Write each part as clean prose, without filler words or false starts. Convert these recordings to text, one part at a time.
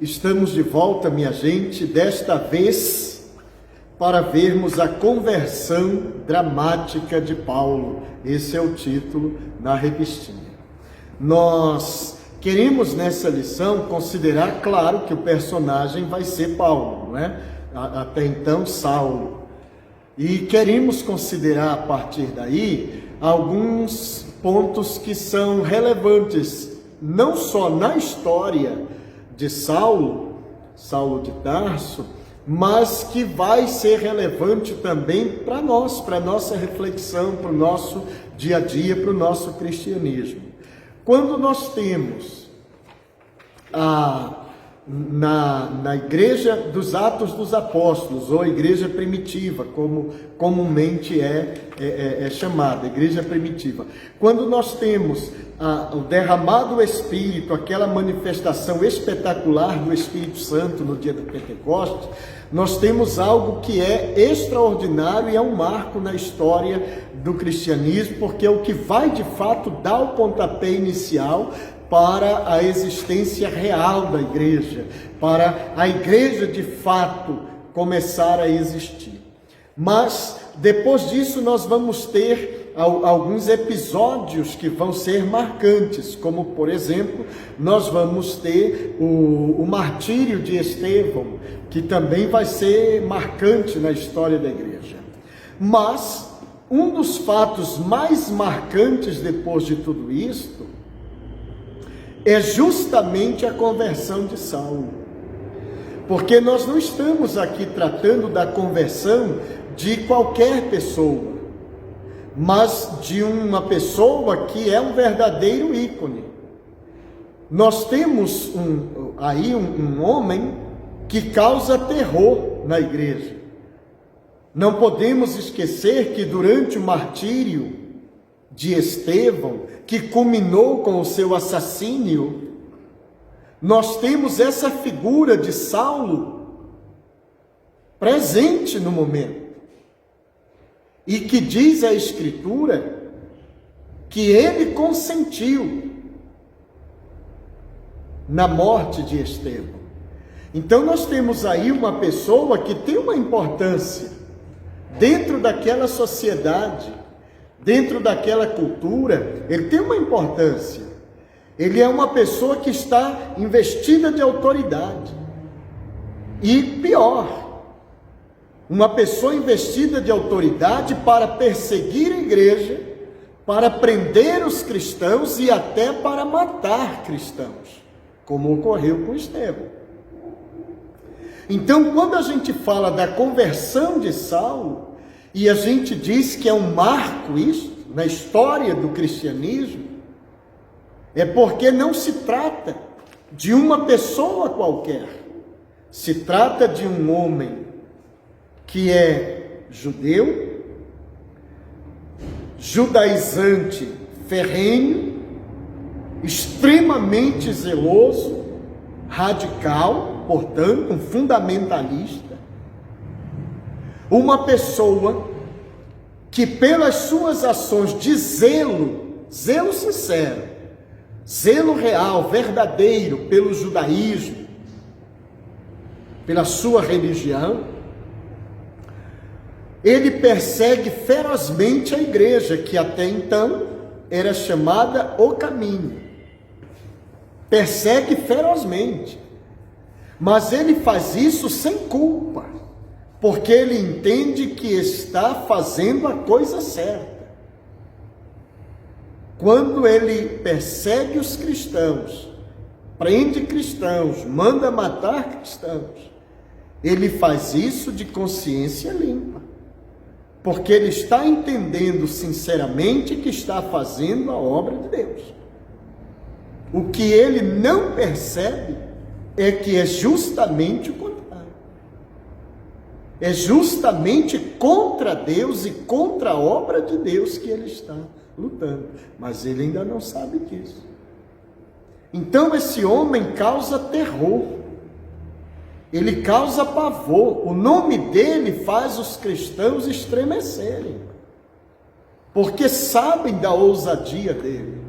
Estamos de volta, minha gente, desta vez para vermos a conversão dramática de Paulo. Esse é o título na revistinha. Nós queremos nessa lição considerar, claro, que o personagem vai ser Paulo, não é? Até então Saulo. E queremos considerar a partir daí alguns pontos que são relevantes, não só na história de Saulo de Tarso, mas que vai ser relevante também para nós, para a nossa reflexão, para o nosso dia a dia, para o nosso cristianismo. Quando nós temos na igreja dos Atos dos Apóstolos, ou igreja primitiva, como comumente é chamada, igreja primitiva, quando nós temos o derramado Espírito, aquela manifestação espetacular do Espírito Santo no dia do Pentecostes, nós temos algo que é extraordinário e é um marco na história do cristianismo, porque é o que vai de fato dar o pontapé inicial para a existência real da igreja, para a igreja de fato começar a existir. Mas depois disso nós vamos ter alguns episódios que vão ser marcantes, como por exemplo, nós vamos ter o martírio de Estevão, que também vai ser marcante na história da igreja. Mas um dos fatos mais marcantes depois de tudo isto é justamente a conversão de Saulo. Porque nós não estamos aqui tratando da conversão de qualquer pessoa, mas de uma pessoa que é um verdadeiro ícone. Nós temos um homem que causa terror na igreja. Não podemos esquecer que durante o martírio de Estevão, que culminou com o seu assassínio, nós temos essa figura de Saulo presente no momento. E que diz a Escritura que ele consentiu na morte de Estevão. Então nós temos aí uma pessoa que tem uma importância dentro daquela sociedade, dentro daquela cultura, ele tem uma importância. Ele é uma pessoa que está investida de autoridade. E pior, uma pessoa investida de autoridade para perseguir a igreja, para prender os cristãos e até para matar cristãos, como ocorreu com Estevão. Então, quando a gente fala da conversão de Saulo, e a gente diz que é um marco isso, na história do cristianismo, é porque não se trata de uma pessoa qualquer, se trata de um homem que é judeu, judaizante ferrenho, extremamente zeloso, radical, portanto, um fundamentalista, uma pessoa que pelas suas ações de zelo sincero, zelo real, verdadeiro pelo judaísmo, pela sua religião, ele persegue ferozmente a igreja, que até então era chamada O Caminho. Persegue ferozmente. Mas ele faz isso sem culpa, porque ele entende que está fazendo a coisa certa. Quando ele persegue os cristãos, prende cristãos, manda matar cristãos, ele faz isso de consciência limpa. Porque ele está entendendo sinceramente que está fazendo a obra de Deus. O que ele não percebe é que é justamente o contrário. É justamente contra Deus e contra a obra de Deus que ele está lutando. Mas ele ainda não sabe disso. Então esse homem causa terror. Ele causa pavor. O nome dele faz os cristãos estremecerem, porque sabem da ousadia dele,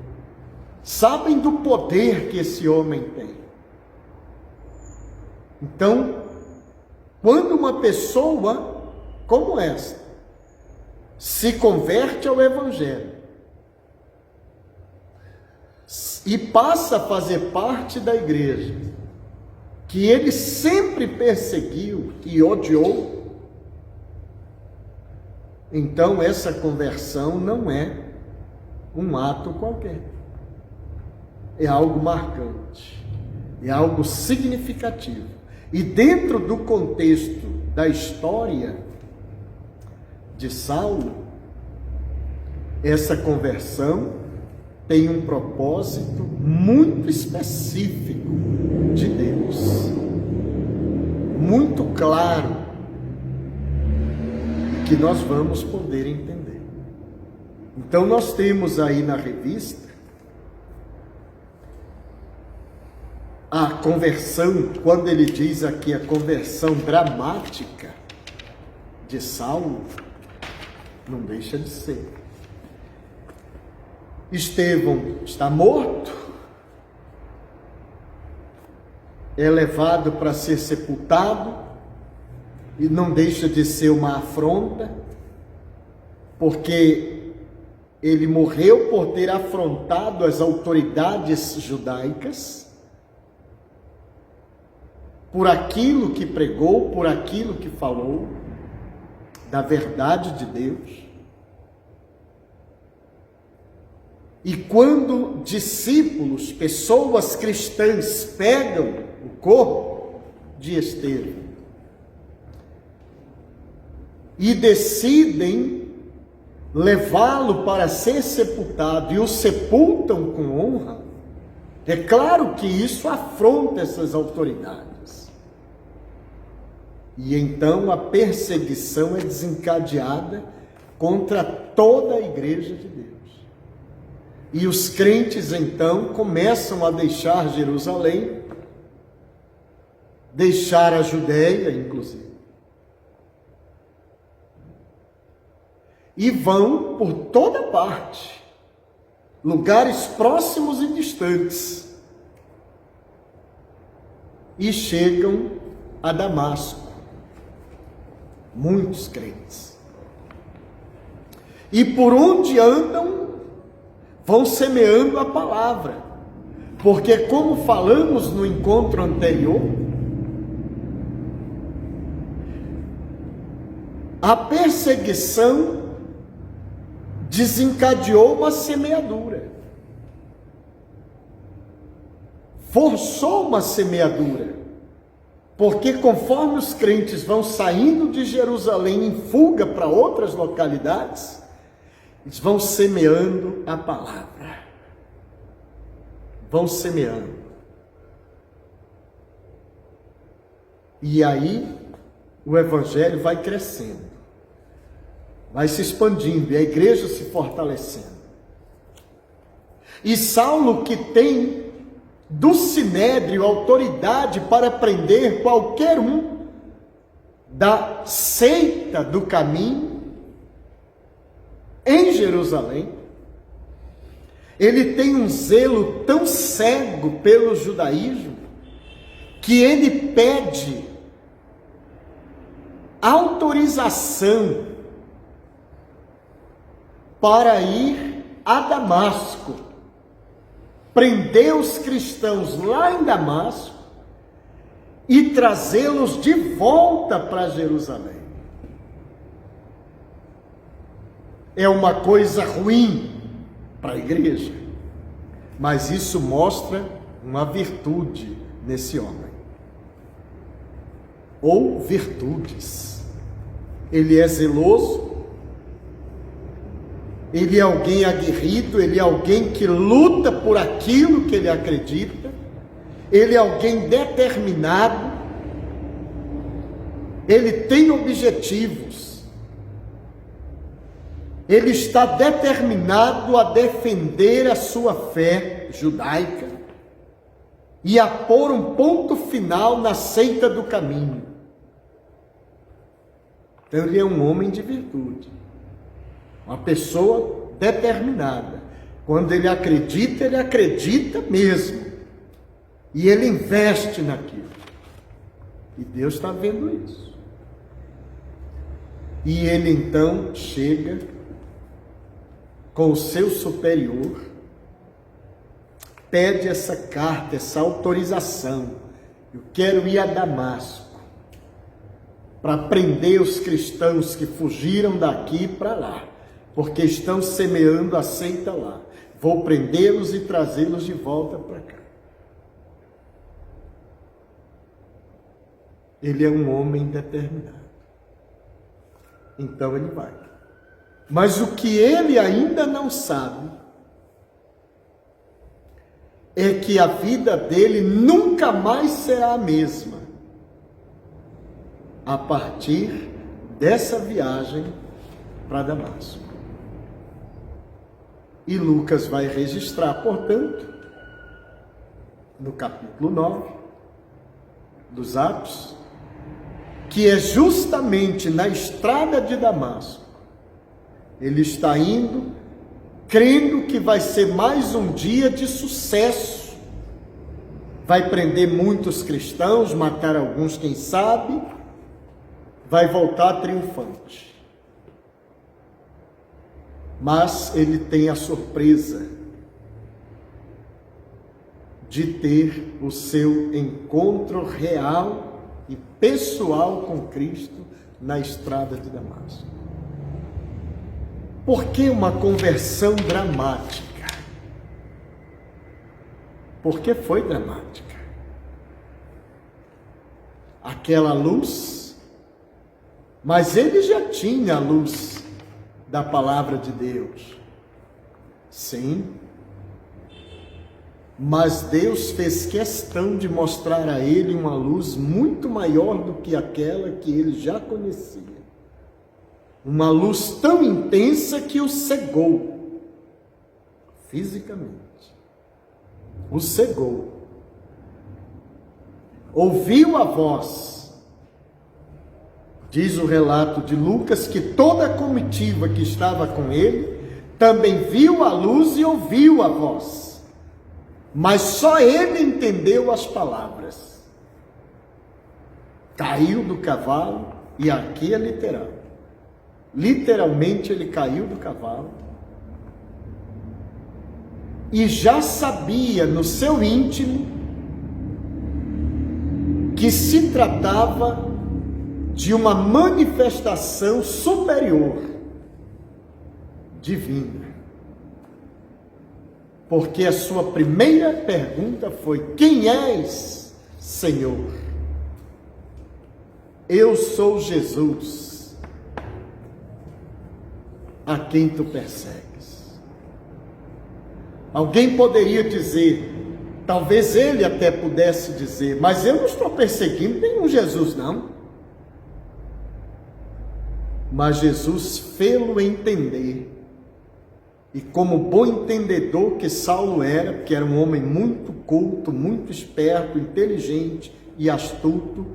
sabem do poder que esse homem tem. Então, quando uma pessoa como essa se converte ao Evangelho e passa a fazer parte da igreja, que ele sempre perseguiu e odiou, então essa conversão não é um ato qualquer. É algo marcante, é algo significativo. E dentro do contexto da história de Saulo, essa conversão tem um propósito muito específico de Deus, muito claro, que nós vamos poder entender. Então nós temos aí na revista a conversão, quando ele diz aqui a conversão dramática de Saulo, não deixa de ser. Estevão está morto, é levado para ser sepultado, e não deixa de ser uma afronta, porque ele morreu por ter afrontado as autoridades judaicas, por aquilo que pregou, por aquilo que falou, da verdade de Deus. E quando discípulos, pessoas cristãs, pegam o corpo de Estevão e decidem levá-lo para ser sepultado e o sepultam com honra, é claro que isso afronta essas autoridades. E então a perseguição é desencadeada contra toda a igreja de Deus. E os crentes então começam a deixar Jerusalém, deixar a Judéia, inclusive, e vão por toda parte, lugares próximos e distantes, e chegam a Damasco. Muitos crentes. E por onde andam, vão semeando a palavra, porque como falamos no encontro anterior, a perseguição desencadeou uma semeadura, forçou uma semeadura, porque conforme os crentes vão saindo de Jerusalém em fuga para outras localidades, eles vão semeando a palavra, vão semeando. E aí o evangelho vai crescendo, vai se expandindo e a igreja se fortalecendo. E Saulo, que tem do Sinédrio autoridade para prender qualquer um da seita do caminho em Jerusalém, ele tem um zelo tão cego pelo judaísmo que ele pede autorização para ir a Damasco, prender os cristãos lá em Damasco e trazê-los de volta para Jerusalém. É uma coisa ruim para a igreja, mas isso mostra uma virtude nesse homem, ou virtudes. Ele é zeloso, ele é alguém aguerrido, ele é alguém que luta por aquilo que ele acredita, ele é alguém determinado, ele tem objetivos, ele está determinado a defender a sua fé judaica e a pôr um ponto final na seita do caminho. Então ele é um homem de virtude, uma pessoa determinada. Quando ele acredita mesmo, e ele investe naquilo. E Deus está vendo isso. E ele então chega com o seu superior, pede essa carta, essa autorização. Eu quero ir a Damasco para prender os cristãos que fugiram daqui para lá, porque estão semeando a seita lá. Vou prendê-los e trazê-los de volta para cá. Ele é um homem determinado. Então ele vai. Mas o que ele ainda não sabe é que a vida dele nunca mais será a mesma a partir dessa viagem para Damasco. E Lucas vai registrar, portanto, no capítulo 9 dos Atos, que é justamente na estrada de Damasco. Ele está indo, crendo que vai ser mais um dia de sucesso. Vai prender muitos cristãos, matar alguns, quem sabe, vai voltar triunfante. Mas ele tem a surpresa de ter o seu encontro real e pessoal com Cristo na estrada de Damasco. Por que uma conversão dramática? Porque foi dramática. Aquela luz, mas ele já tinha a luz da palavra de Deus. Sim. Mas Deus fez questão de mostrar a ele uma luz muito maior do que aquela que ele já conhecia. Uma luz tão intensa que o cegou, fisicamente. O cegou. Ouviu a voz. Diz o relato de Lucas que toda a comitiva que estava com ele também viu a luz e ouviu a voz. Mas só ele entendeu as palavras. Caiu do cavalo, e aqui é literal. Literalmente ele caiu do cavalo e já sabia no seu íntimo que se tratava de uma manifestação superior, divina. Porque a sua primeira pergunta foi: quem és, Senhor? Eu sou Jesus, a quem tu persegues. Alguém poderia dizer, talvez ele até pudesse dizer, mas eu não estou perseguindo nenhum Jesus, não. Mas Jesus fê-lo entender. E como bom entendedor que Saulo era, porque era um homem muito culto, muito esperto, inteligente e astuto,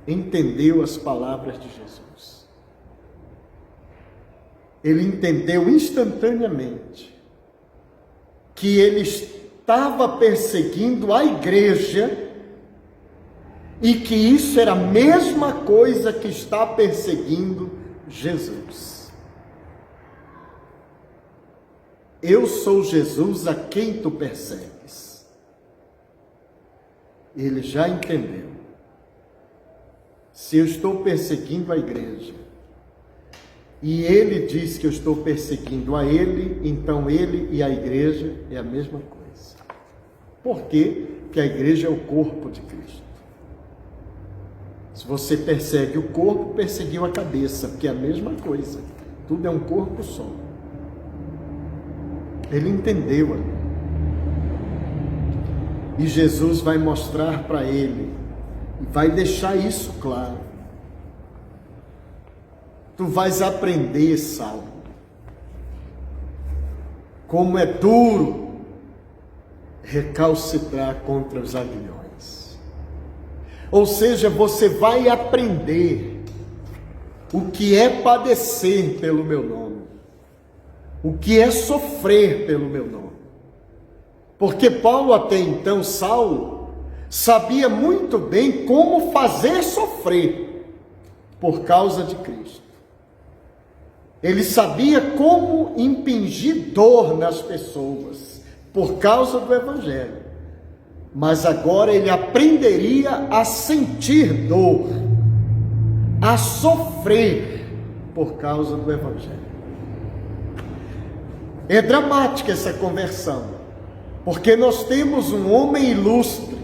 entendeu as palavras de Jesus. Ele entendeu instantaneamente que ele estava perseguindo a igreja e que isso era a mesma coisa que está perseguindo Jesus. Eu sou Jesus a quem tu persegues. Ele já entendeu. Se eu estou perseguindo a igreja, e ele diz que eu estou perseguindo a ele, então ele e a igreja é a mesma coisa. Por quê? Porque a igreja é o corpo de Cristo. Se você persegue o corpo, perseguiu a cabeça, porque é a mesma coisa. Tudo é um corpo só. Ele entendeu ali. E Jesus vai mostrar para ele, e vai deixar isso claro. Tu vais aprender, Saulo, como é duro recalcitrar contra os aguilhões. Ou seja, você vai aprender o que é padecer pelo meu nome. O que é sofrer pelo meu nome. Porque Paulo até então, Saulo, sabia muito bem como fazer sofrer por causa de Cristo. Ele sabia como impingir dor nas pessoas por causa do Evangelho. Mas agora ele aprenderia a sentir dor, a sofrer por causa do Evangelho. É dramática essa conversão, porque nós temos um homem ilustre,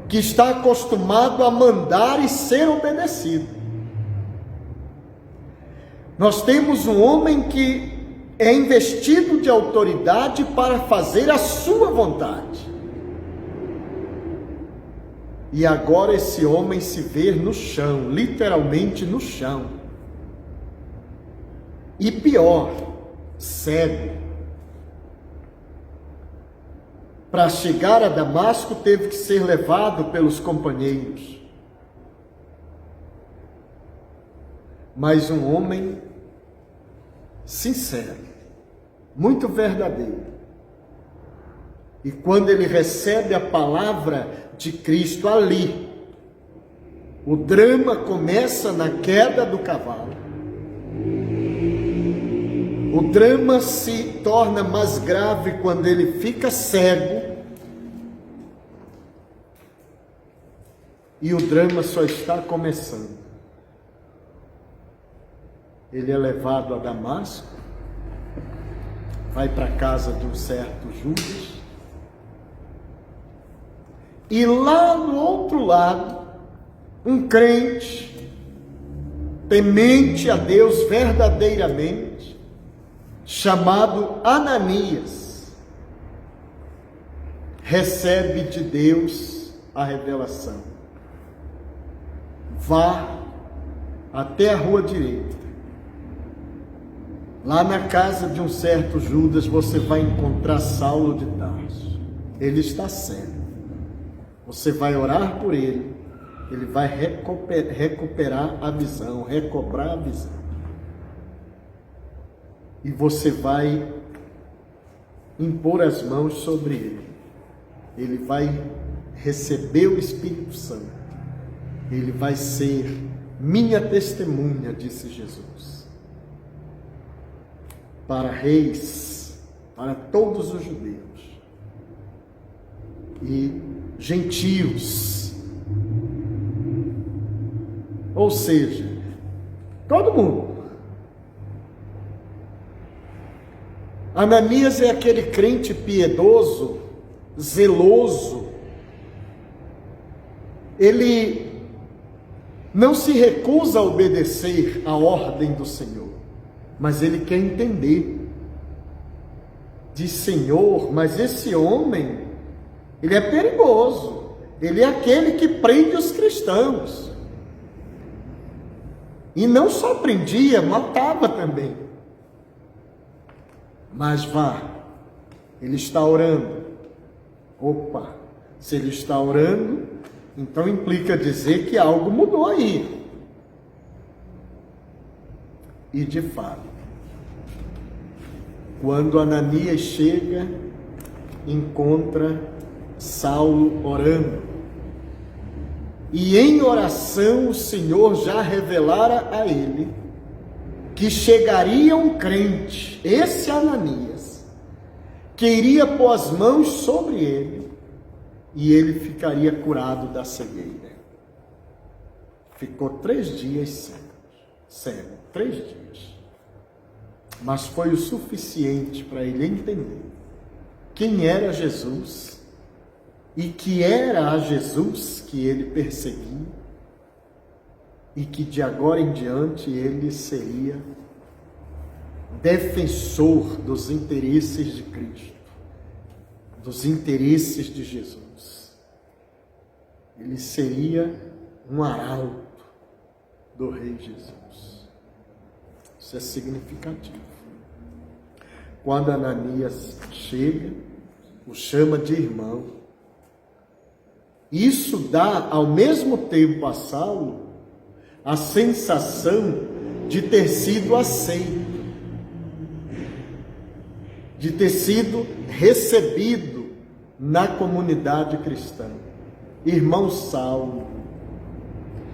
que está acostumado a mandar e ser obedecido. Nós temos um homem que é investido de autoridade para fazer a sua vontade. E agora esse homem se vê no chão, literalmente no chão. E pior, cego. Para chegar a Damasco teve que ser levado pelos companheiros. Mas um homem sincero, muito verdadeiro. E quando ele recebe a palavra de Cristo ali, o drama começa na queda do cavalo. O drama se torna mais grave quando ele fica cego. E o drama só está começando. Ele é levado a Damasco, vai para a casa de um certo Judas, e lá no outro lado, um crente, temente a Deus verdadeiramente, chamado Ananias, recebe de Deus a revelação: vá até a rua direita. Lá na casa de um certo Judas, você vai encontrar Saulo de Tarso. Ele está cego. Você vai orar por ele. Ele vai recuperar a visão, recobrar a visão. E você vai impor as mãos sobre ele. Ele vai receber o Espírito Santo. Ele vai ser minha testemunha, disse Jesus. Para reis, para todos os judeus e gentios, ou seja, todo mundo. Ananias é aquele crente piedoso, zeloso. Ele não se recusa a obedecer à ordem do Senhor, mas ele quer entender. Diz: Senhor, mas esse homem, ele é perigoso. Ele é aquele que prende os cristãos. E não só prendia, matava também. Mas vá, ele está orando. Opa, se ele está orando, então implica dizer que algo mudou aí. E de fato, quando Ananias chega, encontra Saulo orando. E em oração o Senhor já revelara a ele que chegaria um crente, esse Ananias, que iria pôr as mãos sobre ele e ele ficaria curado da cegueira. Ficou 3 dias cego, 3 dias. Mas foi o suficiente para ele entender quem era Jesus e que era a Jesus que ele perseguia e que de agora em diante ele seria defensor dos interesses de Cristo, dos interesses de Jesus. Ele seria um arauto do Rei Jesus. Isso é significativo. Quando Ananias chega, o chama de irmão. Isso dá ao mesmo tempo a Saulo a sensação de ter sido aceito, de ter sido recebido na comunidade cristã. irmão Saulo.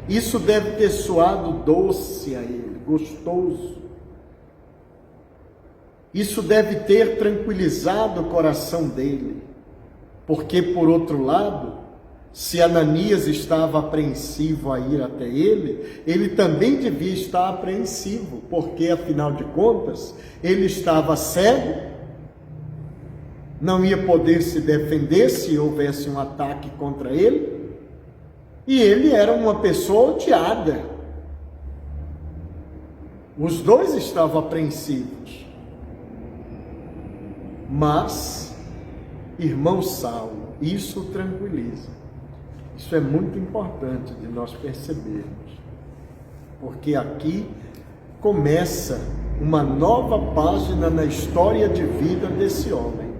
Isso deve ter soado doce a ele, gostoso. Isso deve ter tranquilizado o coração dele, porque, por outro lado, se Ananias estava apreensivo a ir até ele, ele também devia estar apreensivo, porque, afinal de contas, ele estava cego, não ia poder se defender se houvesse um ataque contra ele, e ele era uma pessoa odiada. Os dois estavam apreensivos. Mas, irmão Saulo, isso o tranquiliza. Isso é muito importante de nós percebermos, porque aqui começa uma nova página na história de vida desse homem.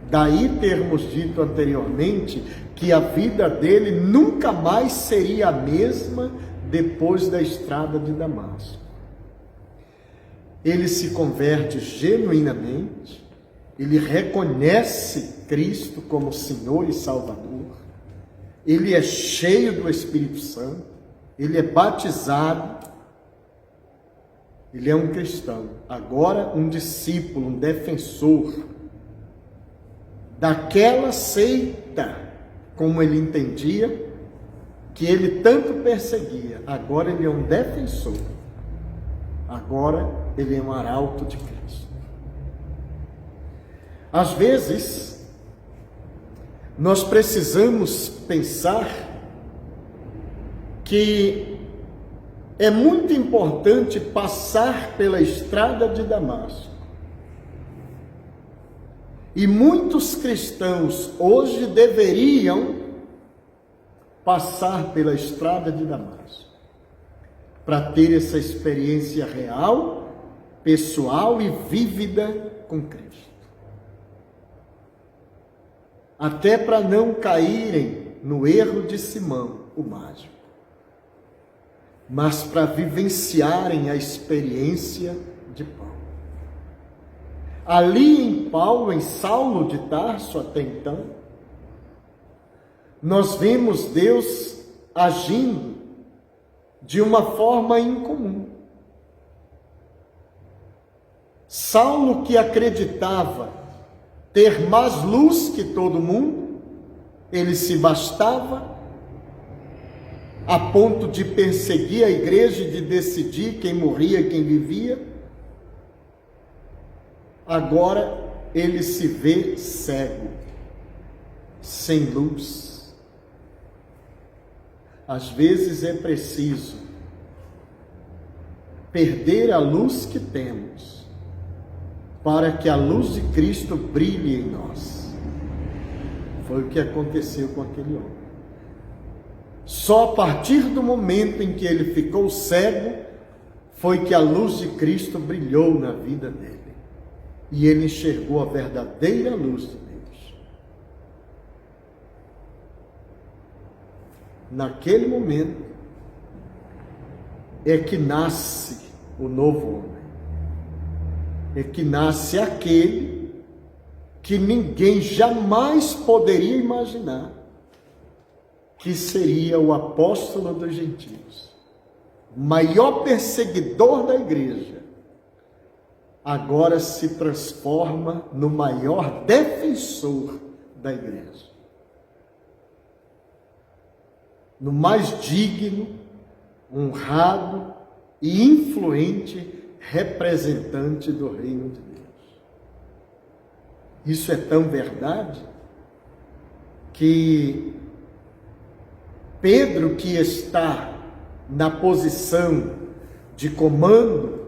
Daí termos dito anteriormente que a vida dele nunca mais seria a mesma depois da estrada de Damasco. Ele se converte genuinamente, ele reconhece Cristo como Senhor e Salvador, ele é cheio do Espírito Santo, ele é batizado, ele é um cristão, agora um discípulo, um defensor daquela seita, como ele entendia, que ele tanto perseguia. Agora ele é um defensor, agora ele é um arauto de Cristo. Às vezes, nós precisamos pensar que é muito importante passar pela estrada de Damasco. E muitos cristãos hoje deveriam passar pela estrada de Damasco para ter essa experiência real, pessoal e vívida com Cristo. Até para não caírem no erro de Simão, o mágico, mas para vivenciarem a experiência de Paulo. Ali em Paulo, em Saulo de Tarso até então, nós vemos Deus agindo de uma forma incomum. Saulo, que acreditava ter mais luz que todo mundo, ele se bastava a ponto de perseguir a igreja e de decidir quem morria e quem vivia. Agora ele se vê cego, sem luz. Às vezes é preciso perder a luz que temos, para que a luz de Cristo brilhe em nós. Foi o que aconteceu com aquele homem. Só a partir do momento em que ele ficou cego, foi que a luz de Cristo brilhou na vida dele. E ele enxergou a verdadeira luz de Deus. Naquele momento é que nasce o novo homem. É que nasce aquele que ninguém jamais poderia imaginar que seria o apóstolo dos gentios, o maior perseguidor da igreja. Agora se transforma no maior defensor da igreja, no mais digno, honrado e influente representante do reino de Deus. Isso é tão verdade que Pedro, que está na posição de comando,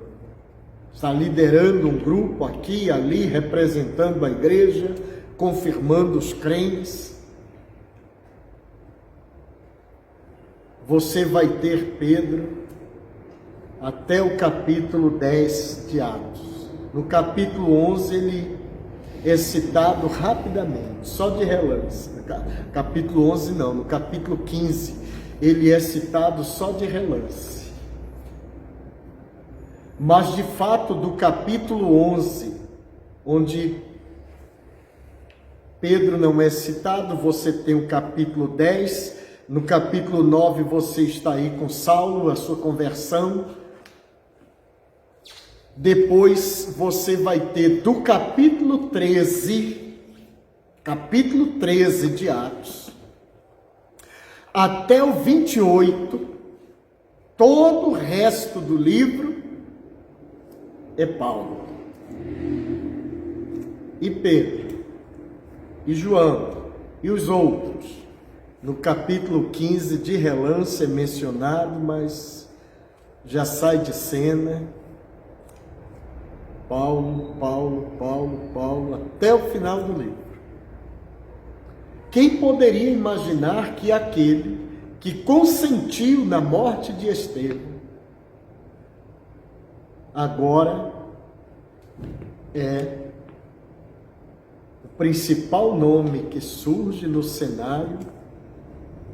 está liderando um grupo aqui e ali, representando a igreja, confirmando os crentes. Você vai ter Pedro até o capítulo 10 de Atos. No capítulo 11 ele é citado rapidamente, só de relance. No capítulo 11 não, no capítulo 15 ele é citado só de relance. Mas, de fato, do capítulo 11, onde Pedro não é citado, você tem o capítulo 10, no capítulo 9 você está aí com Saulo, a sua conversão. Depois você vai ter do capítulo 13 de Atos, até o 28, todo o resto do livro é Paulo. E Pedro, e João, e os outros. No capítulo 15, de relance é mencionado, mas já sai de cena. Paulo, até o final do livro. Quem poderia imaginar que aquele que consentiu na morte de Estevão agora é o principal nome que surge no cenário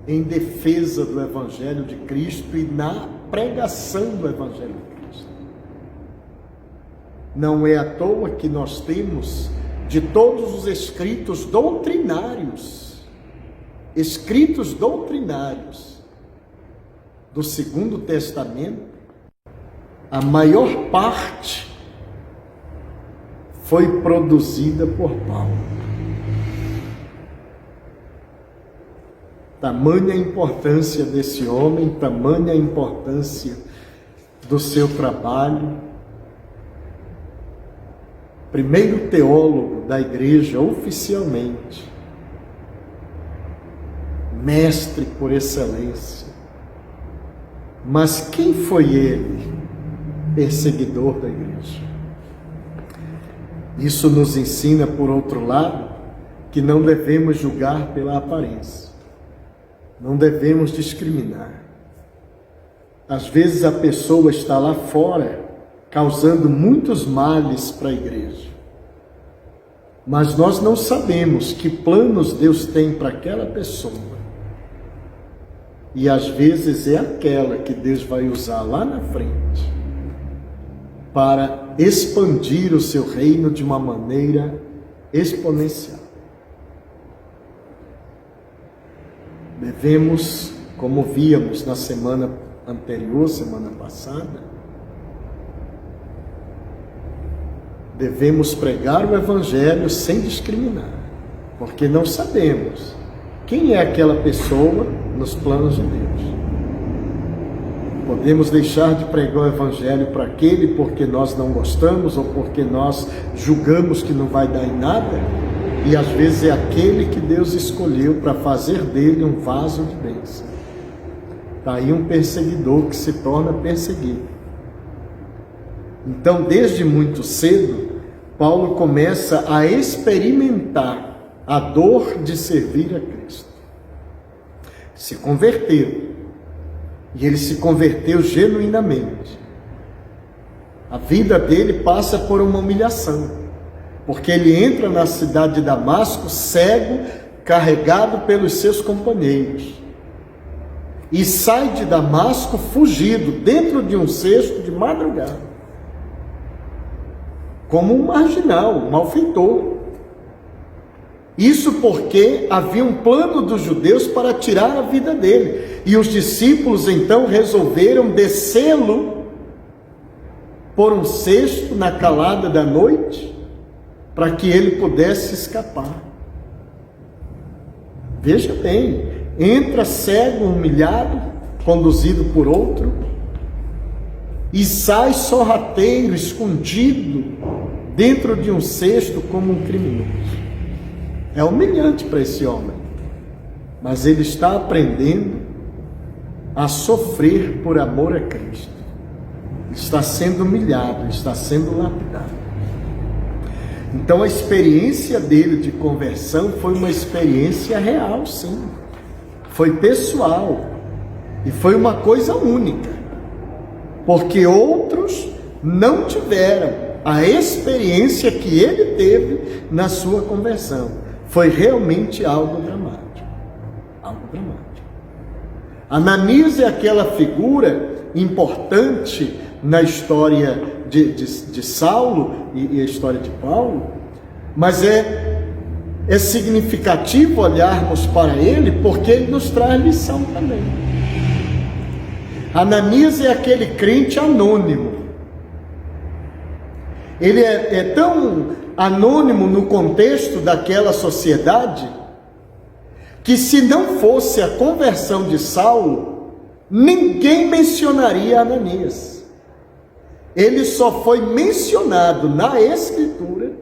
em defesa do Evangelho de Cristo e na pregação do Evangelho de Cristo. Não é à toa que nós temos de todos os escritos doutrinários do Segundo Testamento, a maior parte foi produzida por Paulo. Tamanha a importância desse homem, tamanha a importância do seu trabalho. Primeiro teólogo da igreja oficialmente, mestre por excelência. Mas quem foi ele, perseguidor da igreja? Isso nos ensina, por outro lado, que não devemos julgar pela aparência, não devemos discriminar. Às vezes a pessoa está lá fora causando muitos males para a igreja, mas nós não sabemos que planos Deus tem para aquela pessoa. E às vezes é aquela que Deus vai usar lá na frente para expandir o seu reino de uma maneira exponencial. Devemos, como víamos na semana anterior, semana passada, devemos pregar o Evangelho sem discriminar, porque não sabemos quem é aquela pessoa nos planos de Deus. Podemos deixar de pregar o Evangelho para aquele porque nós não gostamos ou porque nós julgamos que não vai dar em nada, e às vezes é aquele que Deus escolheu para fazer dele um vaso de bênção. Está aí um perseguidor que se torna perseguido. Então, desde muito cedo, Paulo começa a experimentar a dor de servir a Cristo. Se converteu, e ele se converteu genuinamente. A vida dele passa por uma humilhação, porque ele entra na cidade de Damasco cego, carregado pelos seus companheiros, e sai de Damasco fugido, dentro de um cesto de madrugada, como um marginal, um malfeitor. Isso porque havia um plano dos judeus para tirar a vida dele. E os discípulos então resolveram descê-lo por um cesto na calada da noite, para que ele pudesse escapar. Veja bem, entra cego, humilhado, conduzido por outro, e sai sorrateiro, escondido, dentro de um cesto como um criminoso. É humilhante para esse homem, mas ele está aprendendo a sofrer por amor a Cristo. Está sendo humilhado, está sendo lapidado. Então a experiência dele de conversão foi uma experiência real, sim. Foi pessoal e foi uma coisa única, porque outros não tiveram a experiência que ele teve na sua conversão. Foi realmente algo dramático. Algo dramático. Ananias é aquela figura importante na história de Saulo e a história de Paulo, mas é é significativo olharmos para ele, porque ele nos traz lição também. Ananias é aquele crente anônimo. Ele é tão anônimo no contexto daquela sociedade, que se não fosse a conversão de Saulo, ninguém mencionaria Ananias. Ele só foi mencionado na Escritura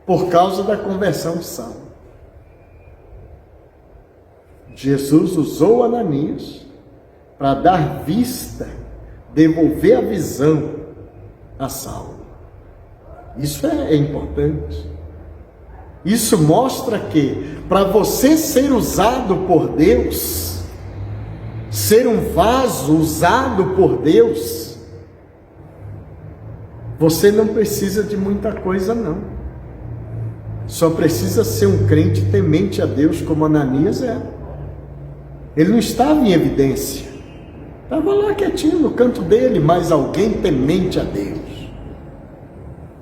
por causa da conversão de Saulo. Jesus usou Ananias para dar vista, devolver a visão a Saulo. Isso é importante. Isso mostra que, para você ser usado por Deus, ser um vaso usado por Deus, você não precisa de muita coisa, não. Só precisa ser um crente temente a Deus, como Ananias era. Ele não estava em evidência, estava lá quietinho no canto dele, mas alguém temente a Deus.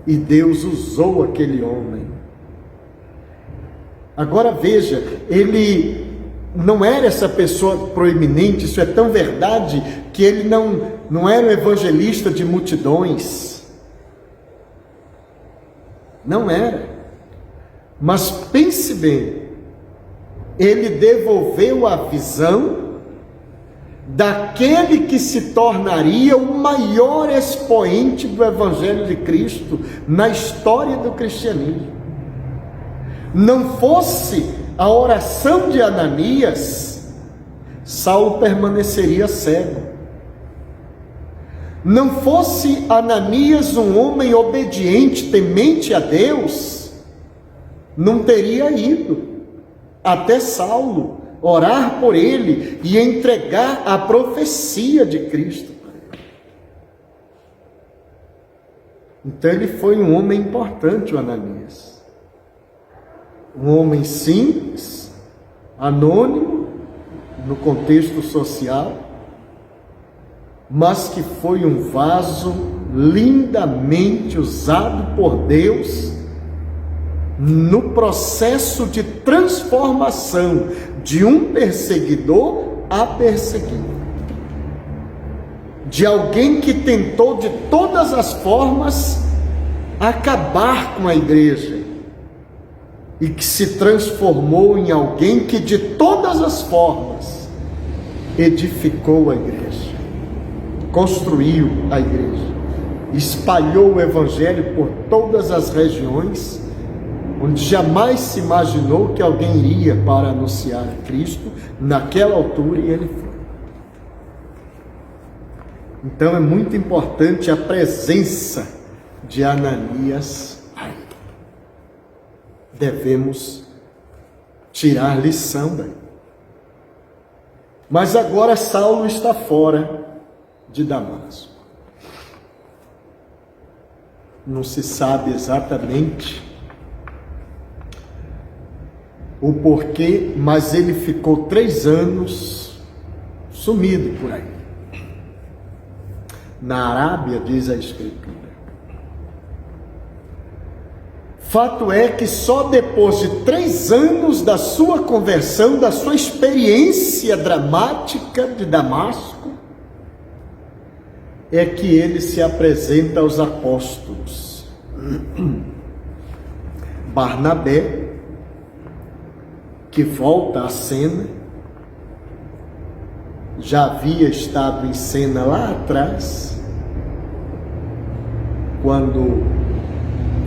E Deus usou aquele homem. Agora veja, ele não era essa pessoa proeminente, isso é tão verdade, que ele não era um evangelista de multidões. Não era. Mas pense bem, ele devolveu a visão daquele que se tornaria o maior expoente do Evangelho de Cristo na história do cristianismo. Não fosse a oração de Ananias, Saulo permaneceria cego. Não fosse Ananias um homem obediente, temente a Deus, não teria ido até Saulo, orar por ele e entregar a profecia de Cristo. Então ele foi um homem importante, o Ananias. Um homem simples, anônimo, no contexto social, mas que foi um vaso lindamente usado por Deus no processo de transformação de um perseguidor a perseguido, de alguém que tentou de todas as formas acabar com a igreja e que se transformou em alguém que de todas as formas edificou a igreja, construiu a igreja, espalhou o evangelho por todas as regiões, onde jamais se imaginou que alguém iria para anunciar Cristo naquela altura, e ele foi. Então é muito importante a presença de Ananias aí. Devemos tirar lição daí. Mas agora Saulo está fora de Damasco. Não se sabe exatamente o porquê, mas ele ficou 3 anos sumido por aí. Na Arábia, diz a Escritura. Fato é que só depois de 3 anos da sua conversão, da sua experiência dramática de Damasco, é que ele se apresenta aos apóstolos. Barnabé, que volta à cena, já havia estado em cena lá atrás, quando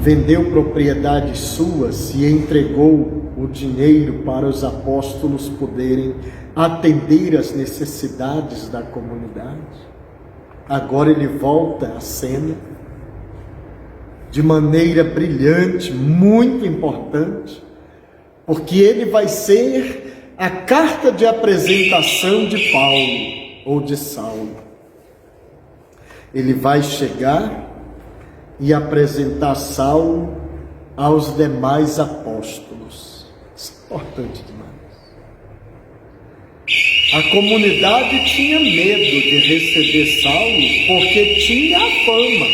vendeu propriedades suas e entregou o dinheiro para os apóstolos poderem atender às necessidades da comunidade. Agora ele volta à cena de maneira brilhante, muito importante, porque ele vai ser a carta de apresentação de Paulo ou de Saulo. Ele vai chegar e apresentar Saulo aos demais apóstolos. Isso é importante demais. A comunidade tinha medo de receber Saulo porque tinha a fama.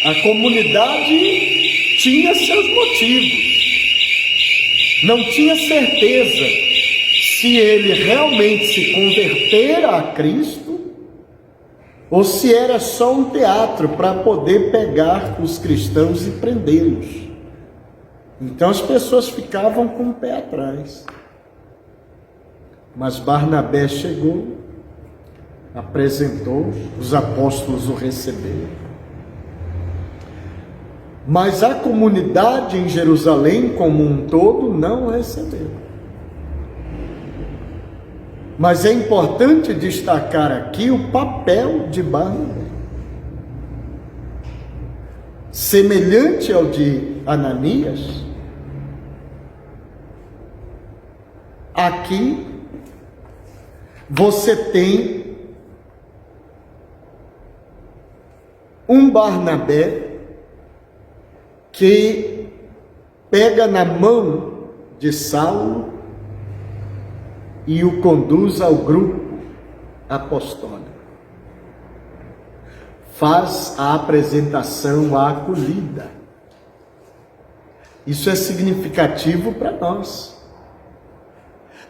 A comunidade tinha seus motivos. Não tinha certeza se ele realmente se convertera a Cristo ou se era só um teatro para poder pegar os cristãos e prendê-los. Então as pessoas ficavam com o pé atrás. Mas Barnabé chegou, apresentou, os apóstolos o receberam. Mas a comunidade em Jerusalém como um todo não o recebeu. Mas é importante destacar aqui o papel de Barnabé. Semelhante ao de Ananias, aqui você tem um Barnabé que pega na mão de Saulo e o conduz ao grupo apostólico. Faz a apresentação, a acolhida. Isso é significativo para nós.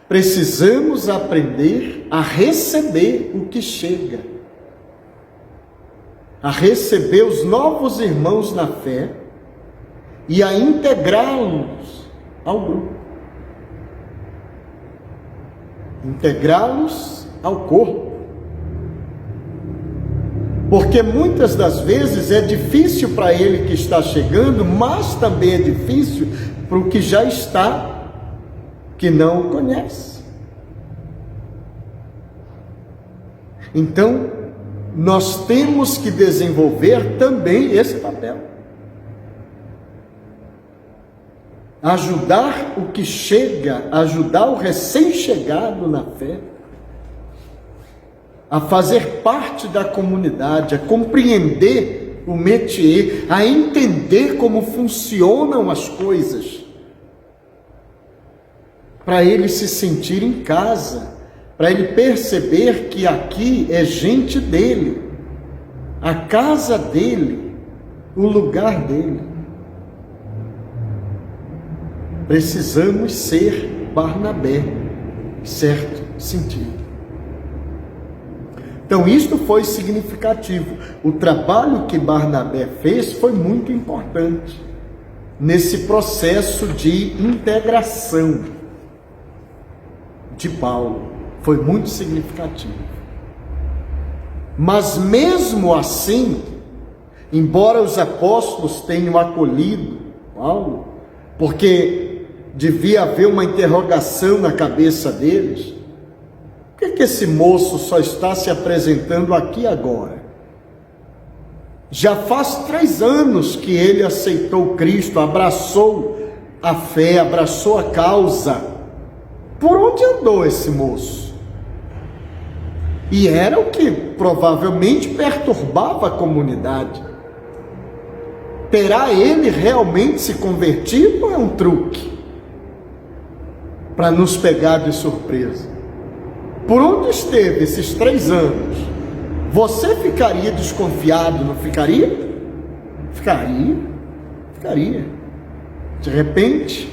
Precisamos aprender a receber o que chega, a receber os novos irmãos na fé e a integrá-los ao grupo, integrá-los ao corpo. Porque muitas das vezes é difícil para ele que está chegando, mas também é difícil para o que já está, que não o conhece. Então, nós temos que desenvolver também esse papel. Ajudar o que chega, ajudar o recém-chegado na fé, a fazer parte da comunidade, a compreender o métier, a entender como funcionam as coisas, para ele se sentir em casa, para ele perceber que aqui é gente dele, a casa dele, o lugar dele. Precisamos ser Barnabé, em certo sentido. Então, isto foi significativo. O trabalho que Barnabé fez foi muito importante nesse processo de integração de Paulo. Foi muito significativo. Mas mesmo assim, embora os apóstolos tenham acolhido Paulo, porque devia haver uma interrogação na cabeça deles, por que esse moço só está se apresentando aqui agora? Já faz 3 anos que ele aceitou Cristo, abraçou a fé, abraçou a causa. Por onde andou esse moço? E era o que provavelmente perturbava a comunidade. Terá ele realmente se convertido ou é um truque para nos pegar de surpresa? Por onde esteve esses 3 anos? Você ficaria desconfiado, não ficaria? Ficaria. De repente,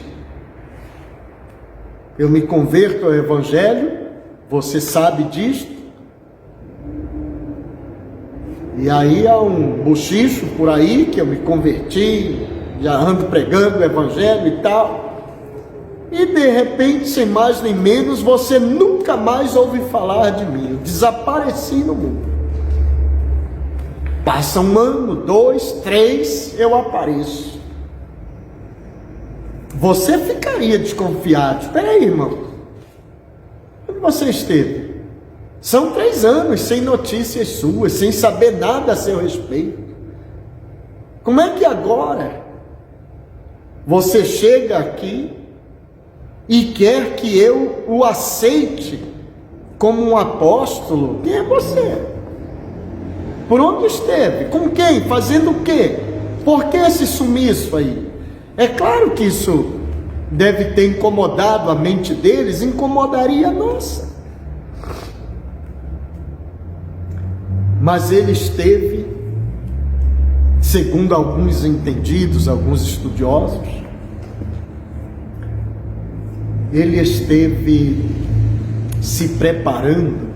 eu me converto ao Evangelho, você sabe disto, e aí há um bochicho por aí que eu me converti, já ando pregando o Evangelho e tal, e de repente, sem mais nem menos, você nunca mais ouve falar de mim. Eu desapareci no mundo. Passa 1 ano, 2, 3, eu apareço. Você ficaria desconfiado. Espera aí, irmão, onde você esteve? São 3 anos sem notícias suas, sem saber nada a seu respeito. Como é que agora você chega aqui e quer que eu o aceite como um apóstolo? Quem é você? Por onde esteve? Com quem? Fazendo o quê? Por que esse sumiço aí? É claro que isso deve ter incomodado a mente deles, incomodaria a nossa. Mas ele esteve segundo alguns entendidos, alguns estudiosos, ele esteve se preparando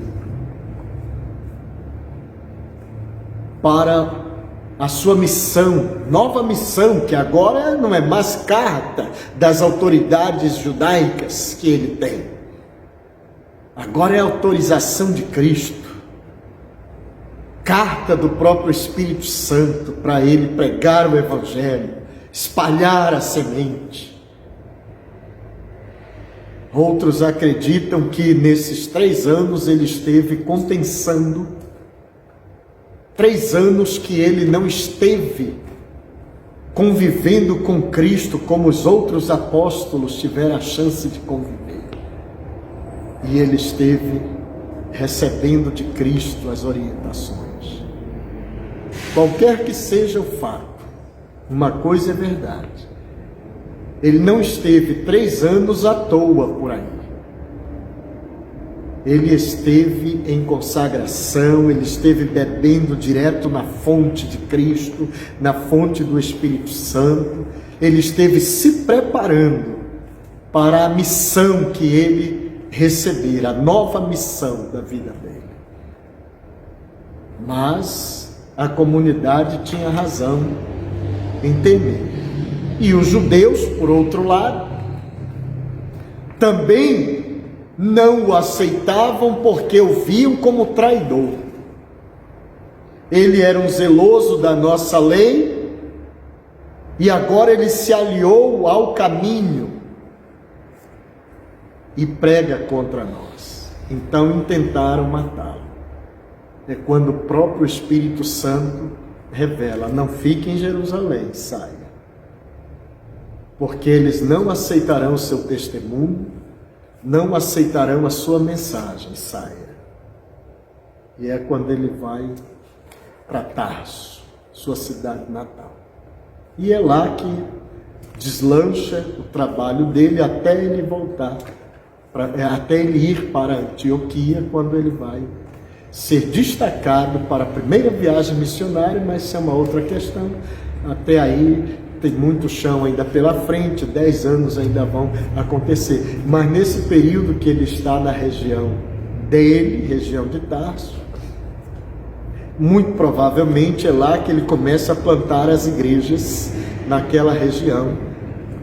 para a sua missão, nova missão, que agora não é mais carta das autoridades judaicas que ele tem. Agora é autorização de Cristo, carta do próprio Espírito Santo para ele pregar o Evangelho, espalhar a semente. Outros acreditam que nesses 3 anos ele esteve compensando 3 anos que ele não esteve convivendo com Cristo como os outros apóstolos tiveram a chance de conviver. E ele esteve recebendo de Cristo as orientações. Qualquer que seja o fato, uma coisa é verdade: ele não esteve 3 anos à toa por aí. Ele esteve em consagração, ele esteve bebendo direto na fonte de Cristo, na fonte do Espírito Santo. Ele esteve se preparando para a missão que ele receber, a nova missão da vida dele. Mas a comunidade tinha razão em temer. E os judeus, por outro lado, também não o aceitavam porque o viam como traidor. Ele era um zeloso da nossa lei e agora ele se aliou ao caminho e prega contra nós. Então intentaram matá-lo. É quando o próprio Espírito Santo revela: não fique em Jerusalém, saia, porque eles não aceitarão o seu testemunho, não aceitarão a sua mensagem, saia. E é quando ele vai para Tarso, sua cidade natal. E é lá que deslancha o trabalho dele até ele voltar, até ele ir para Antioquia, quando ele vai ser destacado para a primeira viagem missionária, mas isso é uma outra questão. Até aí tem muito chão ainda pela frente, 10 anos ainda vão acontecer. Mas nesse período que ele está na região dele, região de Tarso, muito provavelmente é lá que ele começa a plantar as igrejas naquela região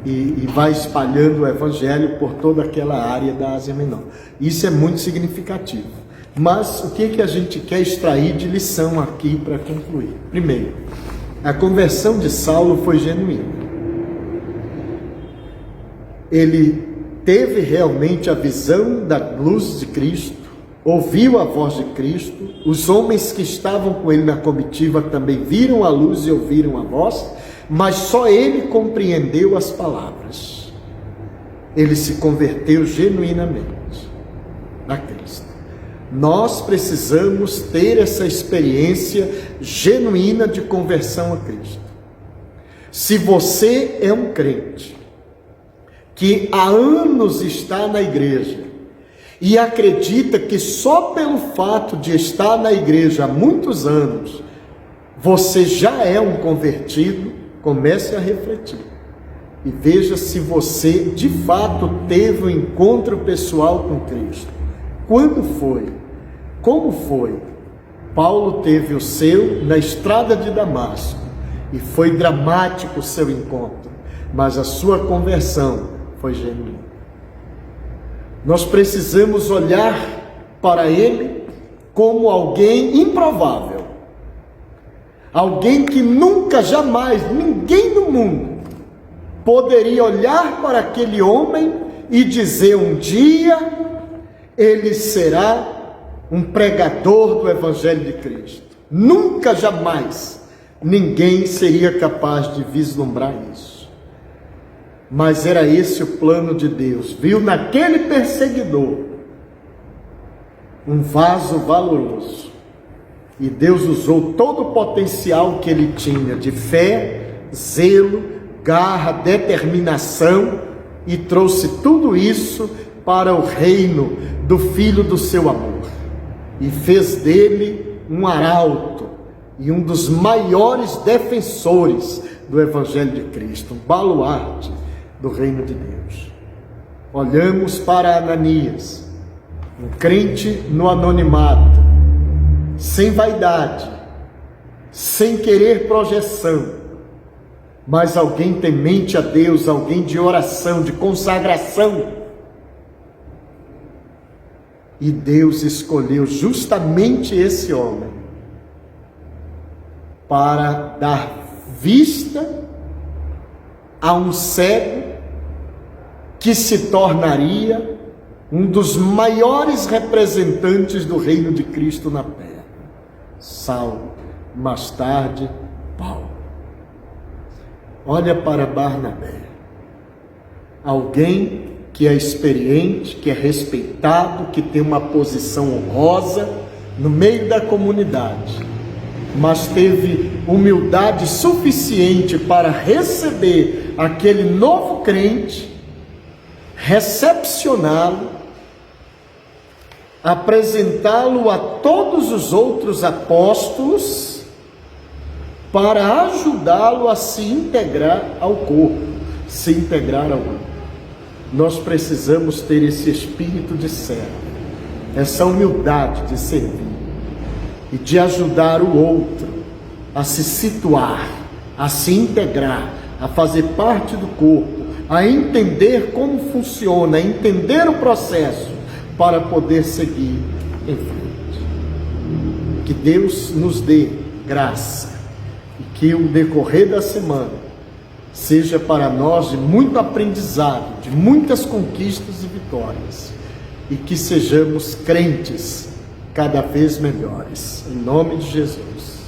e vai espalhando o Evangelho por toda aquela área da Ásia Menor. Isso é muito significativo. Mas o que a gente quer extrair de lição aqui para concluir? Primeiro, a conversão de Saulo foi genuína. Ele teve realmente a visão da luz de Cristo, ouviu a voz de Cristo, os homens que estavam com ele na comitiva também viram a luz e ouviram a voz, mas só ele compreendeu as palavras. Ele se converteu genuinamente a Cristo. Nós precisamos ter essa experiência genuína de conversão a Cristo. Se você é um crente que há anos está na igreja e acredita que só pelo fato de estar na igreja há muitos anos você já é um convertido, comece a refletir e veja se você de fato teve um encontro pessoal com Cristo. Quando foi? Como foi? Paulo teve o seu na estrada de Damasco e foi dramático o seu encontro, mas a sua conversão foi genuína. Nós precisamos olhar para ele como alguém improvável, alguém que nunca, jamais, ninguém no mundo poderia olhar para aquele homem e dizer: um dia ele será um pregador do Evangelho de Cristo. Nunca, jamais, ninguém seria capaz de vislumbrar isso. Mas era esse o plano de Deus. Viu naquele perseguidor um vaso valoroso. E Deus usou todo o potencial que ele tinha de fé, zelo, garra, determinação, e trouxe tudo isso para o reino do Filho do seu amor. E fez dele um arauto e um dos maiores defensores do Evangelho de Cristo, um baluarte do reino de Deus. Olhamos para Ananias, um crente no anonimato, sem vaidade, sem querer projeção, mas alguém temente a Deus, alguém de oração, de consagração. E Deus escolheu justamente esse homem para dar vista a um cego que se tornaria um dos maiores representantes do reino de Cristo na terra. Saulo, mais tarde Paulo. Olha para Barnabé, alguém que é experiente, que é respeitado, que tem uma posição honrosa no meio da comunidade, mas teve humildade suficiente para receber aquele novo crente, recepcioná-lo, apresentá-lo a todos os outros apóstolos, para ajudá-lo a se integrar ao corpo, se integrar ao grupo. Nós precisamos ter esse espírito de servo, essa humildade de servir e de ajudar o outro a se situar, a se integrar, a fazer parte do corpo, a entender como funciona, a entender o processo para poder seguir em frente. Que Deus nos dê graça e que o decorrer da semana seja para nós de muito aprendizado, de muitas conquistas e vitórias, e que sejamos crentes cada vez melhores, em nome de Jesus.